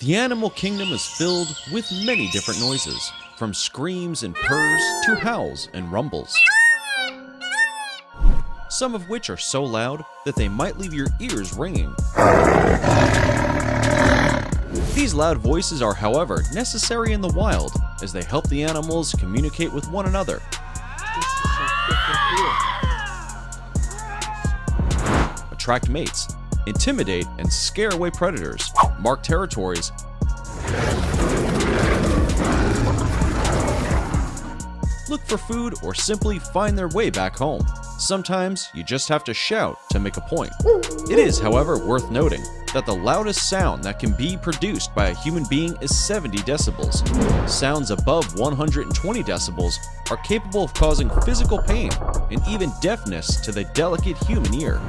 The animal kingdom is filled with many different noises, from screams and purrs to howls and rumbles. Some of which are so loud that they might leave your ears ringing. These loud voices are, however, necessary in the wild, as they help the animals communicate with one another. Attract mates, intimidate and scare away predators, mark territories, look for food, or simply find their way back home. Sometimes you just have to shout to make a point. It is, however, worth noting that the loudest sound that can be produced by a human being is 70 decibels. Sounds above 120 decibels are capable of causing physical pain and even deafness to the delicate human ear.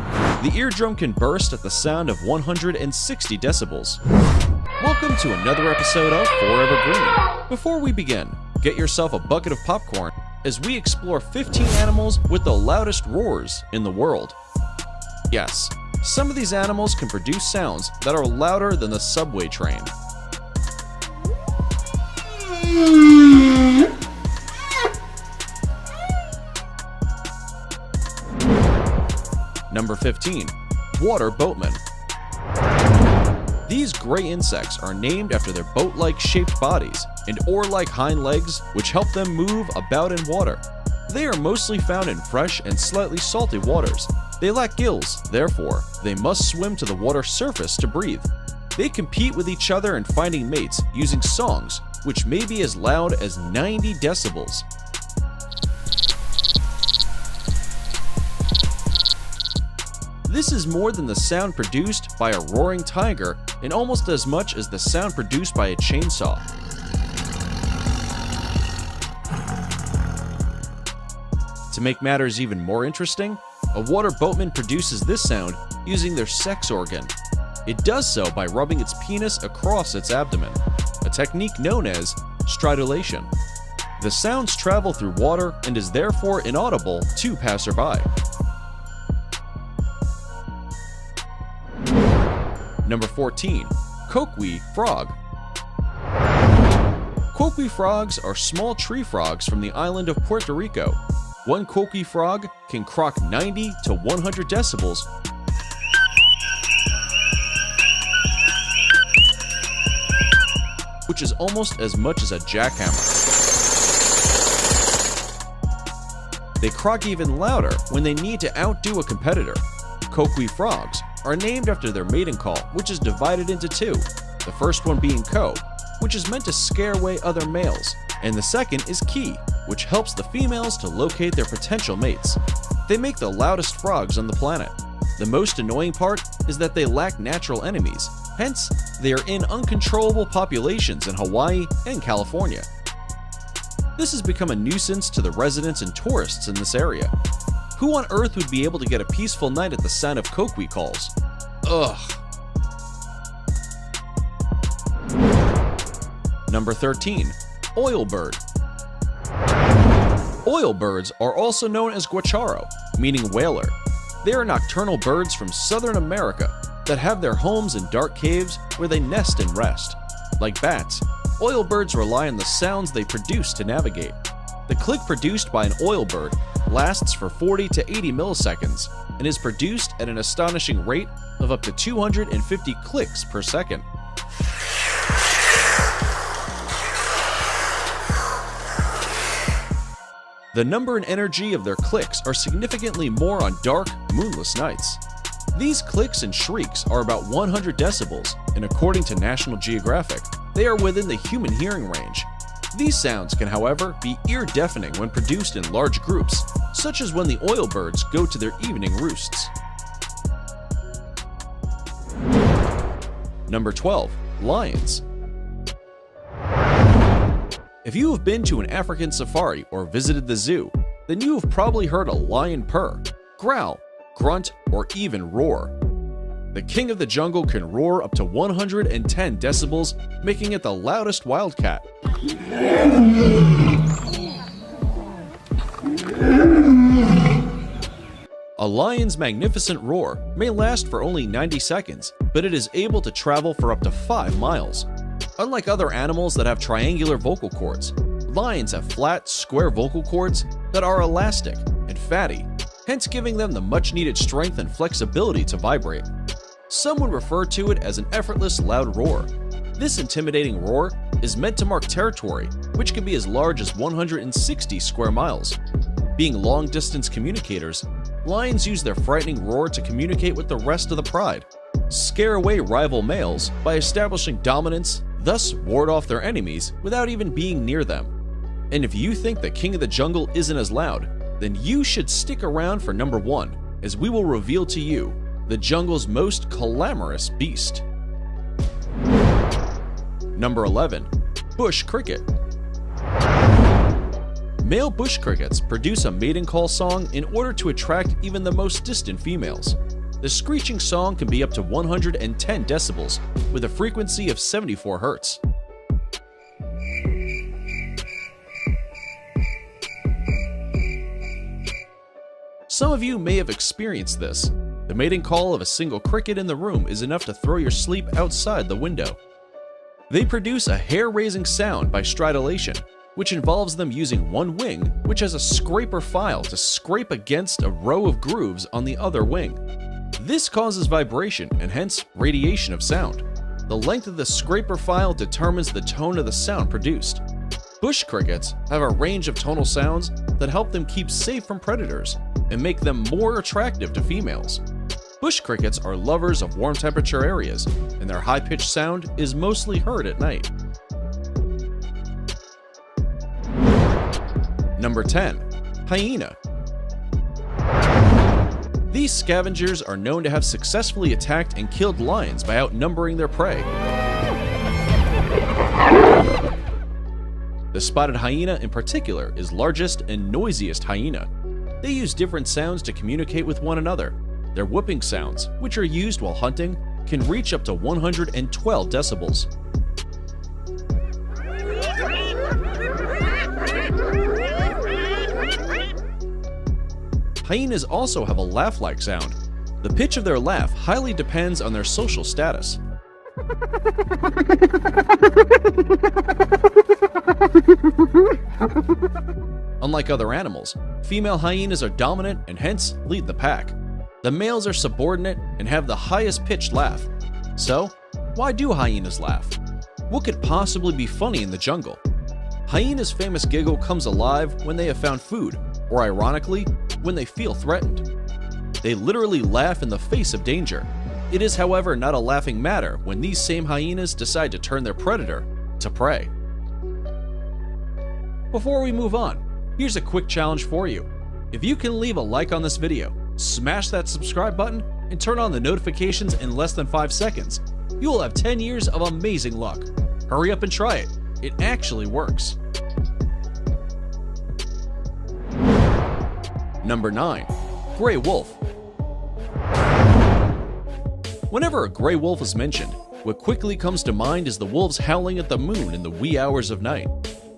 The eardrum can burst at the sound of 160 decibels. Welcome to another episode of Forever Green. Before we begin, get yourself a bucket of popcorn as we explore 15 animals with the loudest roars in the world. Yes, some of these animals can produce sounds that are louder than the subway train. Number 15. Water boatmen. These gray insects are named after their boat-like shaped bodies and oar-like hind legs, which help them move about in water. They are mostly found in fresh and slightly salty waters. They lack gills, therefore, they must swim to the water's surface to breathe. They compete with each other in finding mates using songs, which may be as loud as 90 decibels. This is more than the sound produced by a roaring tiger and almost as much as the sound produced by a chainsaw. To make matters even more interesting, a water boatman produces this sound using their sex organ. It does so by rubbing its penis across its abdomen, a technique known as stridulation. The sounds travel through water and is therefore inaudible to passerby. Number 14. Coqui frog. Coqui frogs are small tree frogs from the island of Puerto Rico. One coqui frog can croak 90 to 100 decibels, which is almost as much as a jackhammer. They croak even louder when they need to outdo a competitor. Coqui frogs are named after their mating call, which is divided into two, the first one being ko, which is meant to scare away other males, and the second is ki, which helps the females to locate their potential mates. They make the loudest frogs on the planet. The most annoying part is that they lack natural enemies, hence they are in uncontrollable populations in Hawaii and California. This has become a nuisance to the residents and tourists in this area. Who on earth would be able to get a peaceful night at the sound of coqui calls? Ugh. Number 13. Oil bird. Oil birds are also known as guacharo, meaning whaler. They are nocturnal birds from Southern America that have their homes in dark caves where they nest and rest. Like bats, oil birds rely on the sounds they produce to navigate. The click produced by an oil bird lasts for 40 to 80 milliseconds and is produced at an astonishing rate of up to 250 clicks per second. The number and energy of their clicks are significantly more on dark, moonless nights. These clicks and shrieks are about 100 decibels, and according to National Geographic, they are within the human hearing range. These sounds can, however, be ear-deafening when produced in large groups, such as when the oil birds go to their evening roosts. Number 12. Lions. If you have been to an African safari or visited the zoo, then you have probably heard a lion purr, growl, grunt, or even roar. The king of the jungle can roar up to 110 decibels, making it the loudest wildcat. A lion's magnificent roar may last for only 90 seconds, but it is able to travel for up to 5 miles. Unlike other animals that have triangular vocal cords, lions have flat, square vocal cords that are elastic and fatty, hence giving them the much-needed strength and flexibility to vibrate. Some would refer to it as an effortless loud roar. This intimidating roar is meant to mark territory, which can be as large as 160 square miles. Being long-distance communicators, lions use their frightening roar to communicate with the rest of the pride, scare away rival males by establishing dominance, thus ward off their enemies without even being near them. And if you think the king of the jungle isn't as loud, then you should stick around for number 1, as we will reveal to you the jungle's most clamorous beast. Number 11. Bush cricket. Male bush crickets produce a mating call song in order to attract even the most distant females. The screeching song can be up to 110 decibels with a frequency of 74 Hz. Some of you may have experienced this. The mating call of a single cricket in the room is enough to throw your sleep outside the window. They produce a hair-raising sound by stridulation, which involves them using one wing, which has a scraper file to scrape against a row of grooves on the other wing. This causes vibration and hence radiation of sound. The length of the scraper file determines the tone of the sound produced. Bush crickets have a range of tonal sounds that help them keep safe from predators and make them more attractive to females. Bush crickets are lovers of warm temperature areas, and their high-pitched sound is mostly heard at night. Number 10. Hyena. These scavengers are known to have successfully attacked and killed lions by outnumbering their prey. The spotted hyena in particular is largest and noisiest hyena. They use different sounds to communicate with one another. Their whooping sounds, which are used while hunting, can reach up to 112 decibels. Hyenas also have a laugh-like sound. The pitch of their laugh highly depends on their social status. Unlike other animals, female hyenas are dominant and hence lead the pack. The males are subordinate and have the highest pitched laugh. So, why do hyenas laugh? What could possibly be funny in the jungle? Hyenas' famous giggle comes alive when they have found food, or ironically, when they feel threatened. They literally laugh in the face of danger. It is, however, not a laughing matter when these same hyenas decide to turn their predator to prey. Before we move on, here's a quick challenge for you. If you can leave a like on this video, smash that subscribe button, and turn on the notifications in less than 5 seconds, you will have 10 years of amazing luck. Hurry up and try it. It actually works. Number 9. Gray wolf. Whenever a gray wolf is mentioned, what quickly comes to mind is the wolves howling at the moon in the wee hours of night.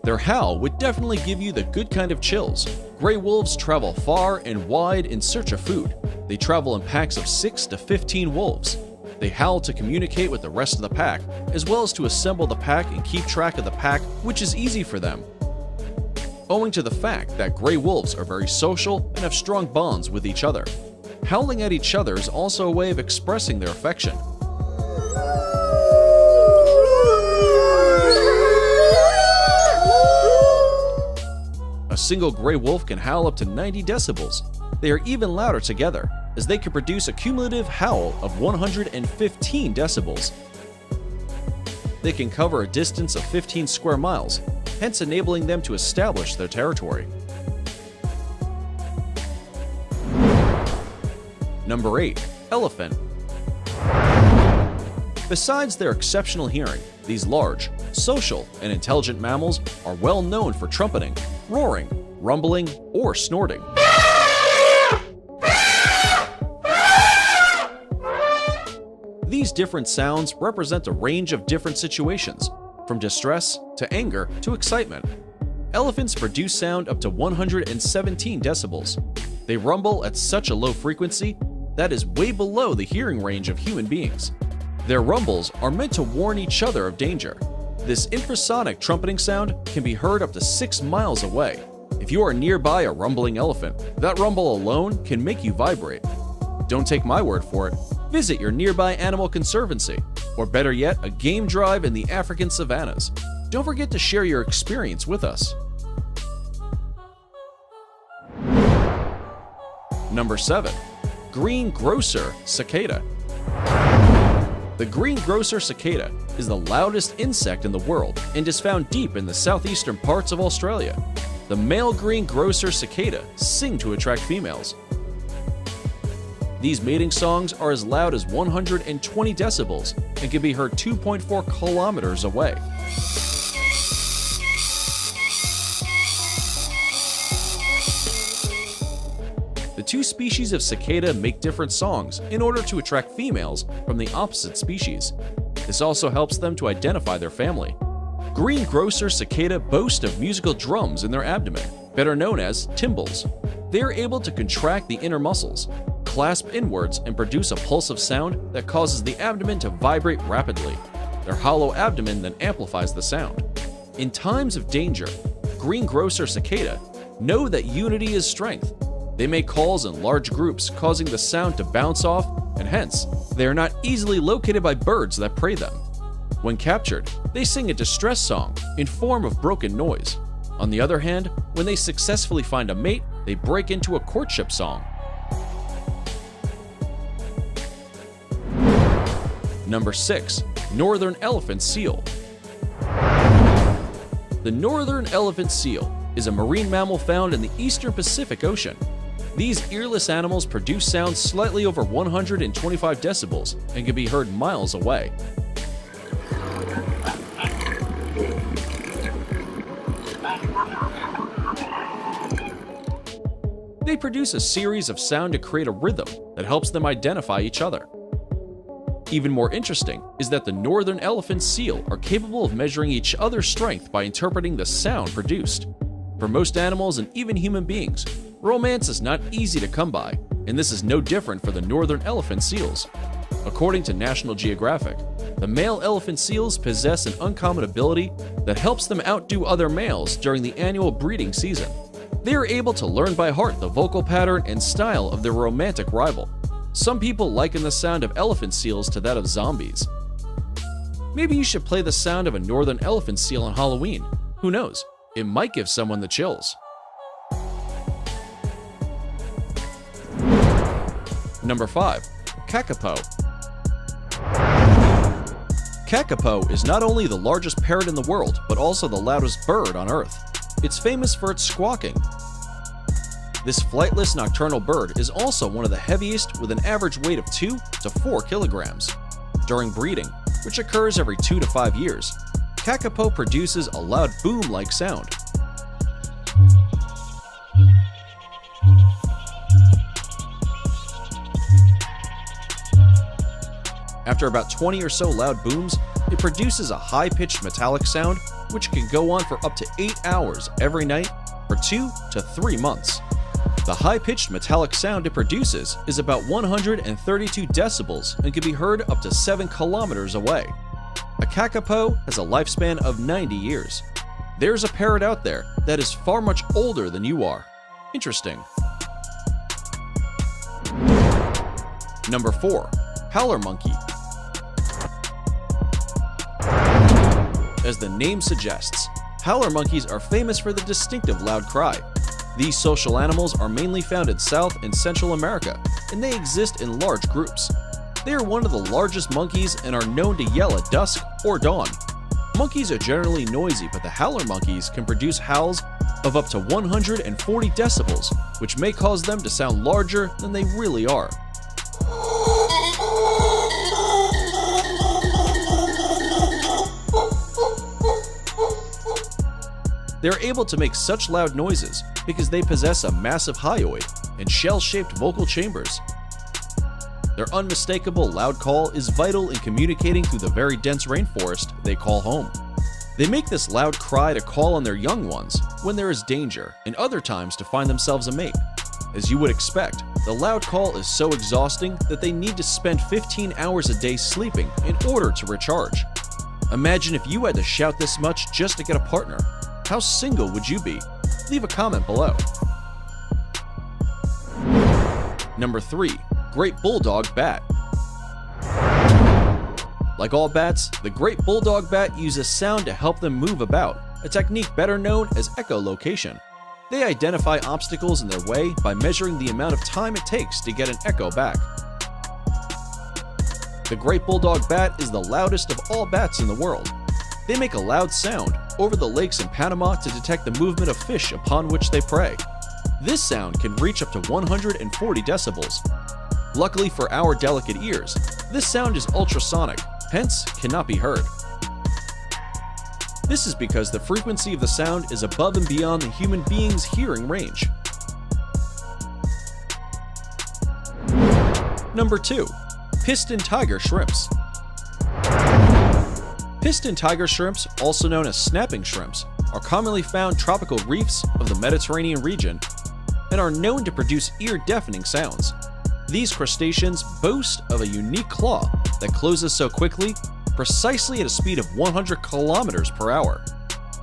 Their howl would definitely give you the good kind of chills. Gray wolves travel far and wide in search of food. They travel in packs of 6 to 15 wolves. They howl to communicate with the rest of the pack, as well as to assemble the pack and keep track of the pack, which is easy for them, owing to the fact that gray wolves are very social and have strong bonds with each other. Howling at each other is also a way of expressing their affection. A single gray wolf can howl up to 90 decibels. They are even louder together, as they can produce a cumulative howl of 115 decibels. They can cover a distance of 15 square miles, hence enabling them to establish their territory. Number 8. Elephant. Besides their exceptional hearing, these large, social, and intelligent mammals are well known for trumpeting, roaring, rumbling, or snorting. These different sounds represent a range of different situations, from distress to anger to excitement. Elephants produce sound up to 117 decibels. They rumble at such a low frequency that is way below the hearing range of human beings. Their rumbles are meant to warn each other of danger. This infrasonic trumpeting sound can be heard up to 6 miles away. If you are nearby a rumbling elephant, that rumble alone can make you vibrate. Don't take my word for it. Visit your nearby animal conservancy, or better yet, a game drive in the African savannas. Don't forget to share your experience with us. Number 7. Greengrocer cicada. The greengrocer cicada is the loudest insect in the world and is found deep in the southeastern parts of Australia. The male greengrocer cicada sing to attract females. These mating songs are as loud as 120 decibels and can be heard 2.4 kilometers away. The two species of cicada make different songs in order to attract females from the opposite species. This also helps them to identify their family. Greengrocer cicada boast of musical drums in their abdomen, better known as tymbals. They are able to contract the inner muscles, clasp inwards, and produce a pulsive sound that causes the abdomen to vibrate rapidly. Their hollow abdomen then amplifies the sound. In times of danger, greengrocer cicada know that unity is strength. They make calls in large groups, causing the sound to bounce off, and hence, they are not easily located by birds that prey them. When captured, they sing a distress song in form of broken noise. On the other hand, when they successfully find a mate, they break into a courtship song. Number 6. Northern elephant seal. The northern elephant seal is a marine mammal found in the eastern Pacific Ocean. These earless animals produce sounds slightly over 125 decibels and can be heard miles away. They produce a series of sound to create a rhythm that helps them identify each other. Even more interesting is that the northern elephant seal are capable of measuring each other's strength by interpreting the sound produced. For most animals and even human beings, romance is not easy to come by, and this is no different for the northern elephant seals. According to National Geographic, the male elephant seals possess an uncommon ability that helps them outdo other males during the annual breeding season. They are able to learn by heart the vocal pattern and style of their romantic rival. Some people liken the sound of elephant seals to that of zombies. Maybe you should play the sound of a northern elephant seal on Halloween. Who knows? It might give someone the chills. Number 5. Kakapo. Kakapo is not only the largest parrot in the world, but also the loudest bird on Earth. It's famous for its squawking. This flightless nocturnal bird is also one of the heaviest, with an average weight of 2 to 4 kilograms. During breeding, which occurs every 2 to 5 years, Kakapo produces a loud boom-like sound. After about 20 or so loud booms, it produces a high-pitched metallic sound which can go on for up to 8 hours every night for 2 to 3 months. The high-pitched metallic sound it produces is about 132 decibels and can be heard up to 7 kilometers away. A kakapo has a lifespan of 90 years. There's a parrot out there that is far much older than you are. Interesting. Number 4. Howler monkey. As the name suggests, howler monkeys are famous for the distinctive loud cry. These social animals are mainly found in South and Central America, and they exist in large groups. They are one of the largest monkeys and are known to yell at dusk or dawn. Monkeys are generally noisy, but the howler monkeys can produce howls of up to 140 decibels, which may cause them to sound larger than they really are. They are able to make such loud noises because they possess a massive hyoid and shell-shaped vocal chambers. Their unmistakable loud call is vital in communicating through the very dense rainforest they call home. They make this loud cry to call on their young ones when there is danger, and other times to find themselves a mate. As you would expect, the loud call is so exhausting that they need to spend 15 hours a day sleeping in order to recharge. Imagine if you had to shout this much just to get a partner. How single would you be? Leave a comment below. Number 3. Great Bulldog Bat. Like all bats, the Great Bulldog Bat uses sound to help them move about, a technique better known as echolocation. They identify obstacles in their way by measuring the amount of time it takes to get an echo back. The Great Bulldog Bat is the loudest of all bats in the world. They make a loud sound over the lakes in Panama to detect the movement of fish upon which they prey. This sound can reach up to 140 decibels. Luckily for our delicate ears, this sound is ultrasonic, hence cannot be heard. This is because the frequency of the sound is above and beyond the human being's hearing range. Number 2. Piston Tiger Shrimps. Piston tiger shrimps, also known as snapping shrimps, are commonly found tropical reefs of the Mediterranean region and are known to produce ear-deafening sounds. These crustaceans boast of a unique claw that closes so quickly, precisely at a speed of 100 kilometers per hour.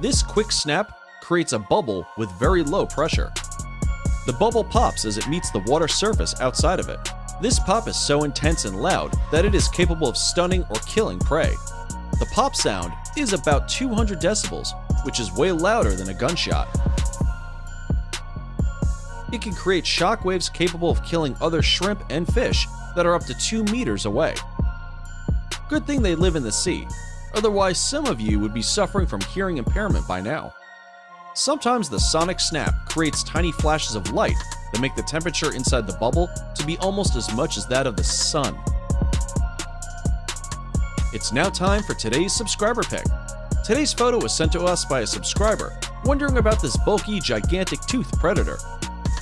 This quick snap creates a bubble with very low pressure. The bubble pops as it meets the water surface outside of it. This pop is so intense and loud that it is capable of stunning or killing prey. The pop sound is about 200 decibels, which is way louder than a gunshot. It can create shock waves capable of killing other shrimp and fish that are up to 2 meters away. Good thing they live in the sea, otherwise some of you would be suffering from hearing impairment by now. Sometimes the sonic snap creates tiny flashes of light that make the temperature inside the bubble to be almost as much as that of the sun. It's now time for today's subscriber pick. Today's photo was sent to us by a subscriber wondering about this bulky, gigantic tooth predator.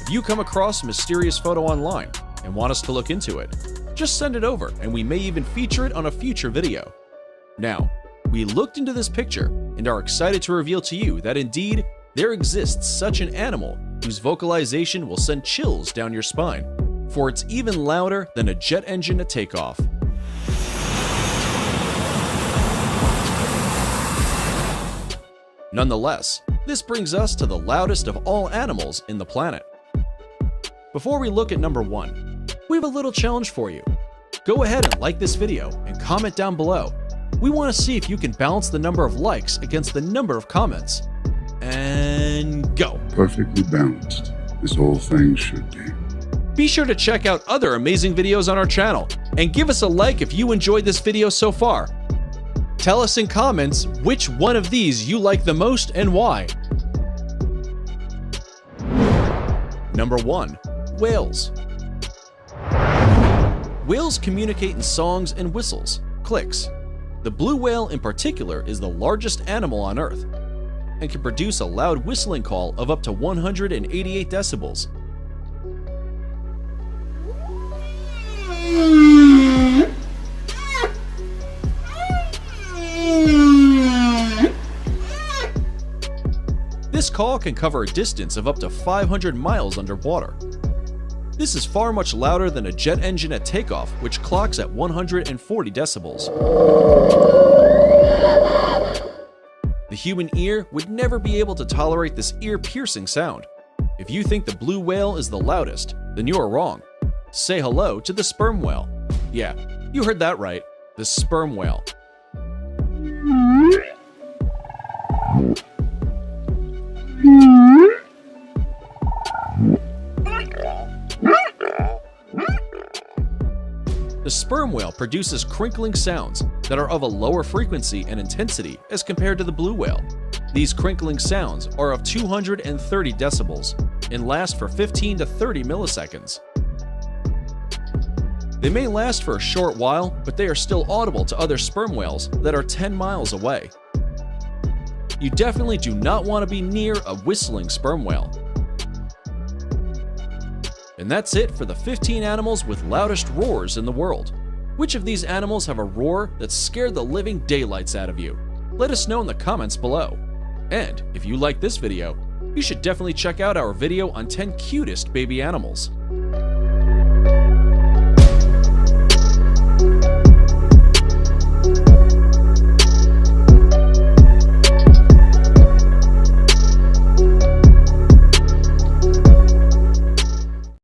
If you come across a mysterious photo online and want us to look into it, just send it over and we may even feature it on a future video. Now, we looked into this picture and are excited to reveal to you that indeed, there exists such an animal whose vocalization will send chills down your spine, for it's even louder than a jet engine at takeoff. Nonetheless, this brings us to the loudest of all animals in the planet. Before we look at number 1, we have a little challenge for you. Go ahead and like this video and comment down below. We want to see if you can balance the number of likes against the number of comments. And go! Perfectly balanced, this whole thing should be. Be sure to check out other amazing videos on our channel, and give us a like if you enjoyed this video so far. Tell us in comments which one of these you like the most and why. Number 1. Whales. Whales communicate in songs and whistles, clicks. The blue whale in particular is the largest animal on Earth and can produce a loud whistling call of up to 188 decibels. This call can cover a distance of up to 500 miles underwater. This is far much louder than a jet engine at takeoff, which clocks at 140 decibels. The human ear would never be able to tolerate this ear-piercing sound. If you think the blue whale is the loudest, then you are wrong. Say hello to the sperm whale. Yeah, you heard that right, the sperm whale. The sperm whale produces crinkling sounds that are of a lower frequency and intensity as compared to the blue whale. These crinkling sounds are of 230 decibels and last for 15 to 30 milliseconds. They may last for a short while, but they are still audible to other sperm whales that are 10 miles away. You definitely do not want to be near a whistling sperm whale. And that's it for the 15 animals with loudest roars in the world. Which of these animals have a roar that scared the living daylights out of you? Let us know in the comments below. And if you like this video, you should definitely check out our video on 10 cutest baby animals.